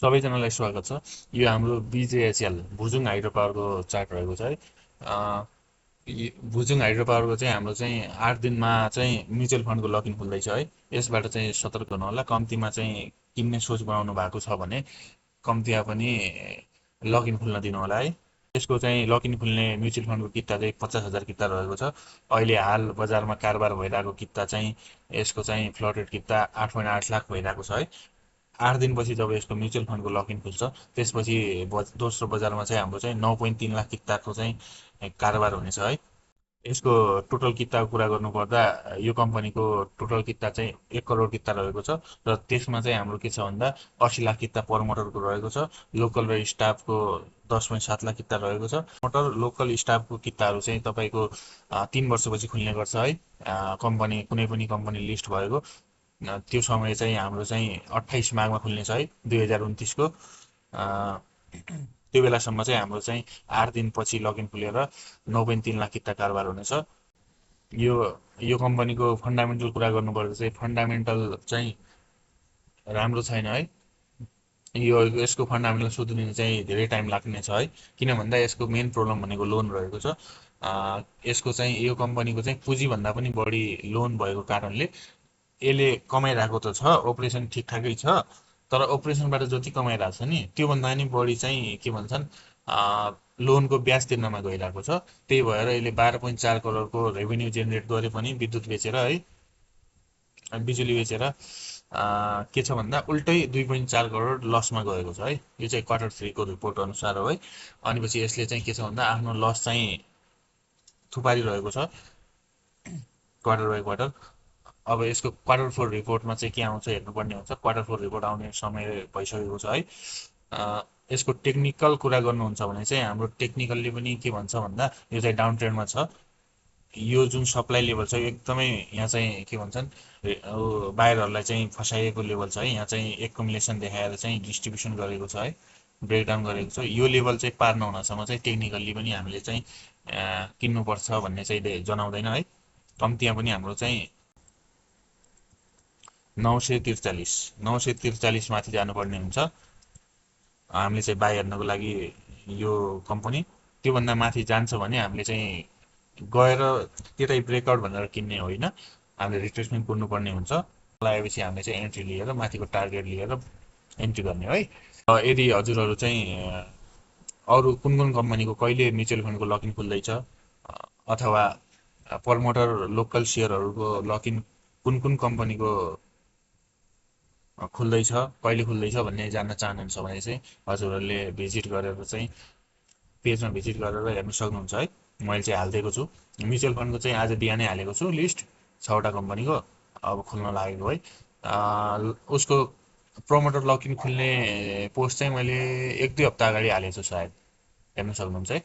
सबैजनालाई स्वागत छ। यो हाम्रो बिजेएचएल भुजुङ हाइड्रो पावरको चार्ट रहेको छ है। भुजुङ हाइड्रो पावरको चाहिँ हाम्रो चाहिँ 8 दिनमा चाहिँ म्युचुअल फन्डको लकिन खुल्दैछ है। यसबाट चाहिँ सतर्क हुनु होला। कम्तीमा चाहिँ किन्ने सोच बनाउनु भएको छ भने कम्तीमा पनि लकिन खुल्न दिनु होला है। यसको चाहिँ लकिन खुल्ने म्युचुअल फन्डको किता चाहिँ 50,000 किता रहेको छ। अहिले हाल बजारमा कारोबार भइरहेको किता चाहिँ यसको चाहिँ फ्लोटेड किता 8.8 लाख भइरहेको छ है। 8 दिनपछि जब यसको म्युचुअल फन्डको लकिन खुल्छ त्यसपछि दोस्रो बजारमा चाहिँ हाम्रो चाहिँ 9.3 लाख किताको चाहिँ कारोबार हुनेछ है। यसको टोटल किताको कुरा गर्नुपर्दा यो कम्पनीको टोटल किता चाहिँ 1 करोड किता रहेको छ। र त्यसमा चाहिँ हाम्रो के छ भन्दा 80 लाख किता प्रमोटरको रहेको छ। लोकल र स्टाफको 10.7 लाख किता रहेको छ। मोटर लोकल स्टाफको किताहरू चाहिँ तपाईँको 3 वर्षपछि खुल्ने गर्छ है। कम्पनी कुनै पनि कम्पनी लिस्ट भएको त्यो समय चाहिँ हाम्रो चाहिँ 28 माघमा खुल्नेछ है 2029को। त्यो बेलासम्म चाहिँ हाम्रो चाहिँ 8 दिनपछि लगइन खुलेर 9.3 लाख किता कारोबार हुनेछ। यो यो कम्पनीको फन्डामेन्टल कुरा गर्नुपर्दा चाहिँ फन्डामेन्टल चाहिँ राम्रो छैन है। यो यसको फन्डामेन्टल सुध्रिन चाहिँ धेरै टाइम लाग्नेछ है। किन भन्दा यसको मेन प्रब्लम भनेको लोन रहेको छ। यसको चाहिँ यो कम्पनीको चाहिँ पुँजीभन्दा पनि बढी लोन भएको कारणले यसले कमाइरहेको त छ, अपरेसन ठिकठाकै छ। तर अपरेसनबाट जति कमाइरहेको छ नि त्योभन्दा नि बढी चाहिँ के भन्छन् लोनको ब्याज तिर्नमा गइरहेको छ। त्यही भएर यसले 12.4 करोडको रेभेन्यू जेनेरेट गरे पनि विद्युत बेचेर है, बिजुली बेचेर के छ भन्दा उल्टै 2.4 करोड लसमा गएको छ है। यो चाहिँ Q3को रिपोर्ट अनुसार हो है। अनि पछि यसले चाहिँ के छ भन्दा आफ्नो लस चाहिँ थुपारिरहेको छ क्वार्टर बाई क्वार्टर। अब यसको Q4 रिपोर्टमा चाहिँ के आउँछ हेर्नुपर्ने हुन्छ। Q4 रिपोर्ट आउने समय भइसकेको छ है। यसको टेक्निकल कुरा गर्नुहुन्छ भने चाहिँ हाम्रो टेक्निकलले पनि के भन्छ भन्दा यो चाहिँ डाउन ट्रेन्डमा छ। यो जुन सप्लाई लेभल छ यो एकदमै यहाँ चाहिँ के भन्छन् बायरहरूलाई चाहिँ फसाइएको लेभल छ है। यहाँ चाहिँ एक्युमुलेसन देखाएर चाहिँ डिस्ट्रिब्युसन गरेको छ है, ब्रेकडाउन गरेको छ। यो लेभल चाहिँ पार नहुनसम्म चाहिँ टेक्निकल्ली पनि हामीले चाहिँ किन्नुपर्छ भन्ने चाहिँ जनाउँदैन है। कम्तीमा पनि हाम्रो चाहिँ 943 माथि जानुपर्ने हुन्छ हामीले चाहिँ बाई हेर्नको लागि यो कम्पनी। त्योभन्दा माथि जान्छ भने हामीले चाहिँ गएर त्यतै ब्रेकआउट भनेर किन्ने होइन, हामीले रिट्रेसमेन्ट कुर्नुपर्ने हुन्छ। लगाएपछि हामीले चाहिँ एन्ट्री लिएर माथिको टार्गेट लिएर एन्ट्री गर्ने है। यदि हजुरहरू चाहिँ अरू कुन कुन कम्पनीको कहिले म्युचुअल फन्डको लकिन खुल्दैछ अथवा प्रमोटर लोकल सेयरहरूको लकिन कुन कुन कम्पनीको खुल्दैछ, कहिले खुल्दैछ भन्ने जान्न चाहनुहुन्छ भने चाहिँ हजुरहरूले भिजिट गरेर चाहिँ पेजमा भिजिट गरेर हेर्न सक्नुहुन्छ है। मैले चाहिँ हालिदिएको छु। म्युचुअल फन्डको चाहिँ आज बिहानै हालेको छु लिस्ट 6वटा कम्पनीको अब खुल्न लागेको है। उसको प्रमोटर लकिन खुल्ने पोस्ट चाहिँ मैले 1-2 हप्ता अगाडि हालेको छु सायद, हेर्न सक्नुहुन्छ है।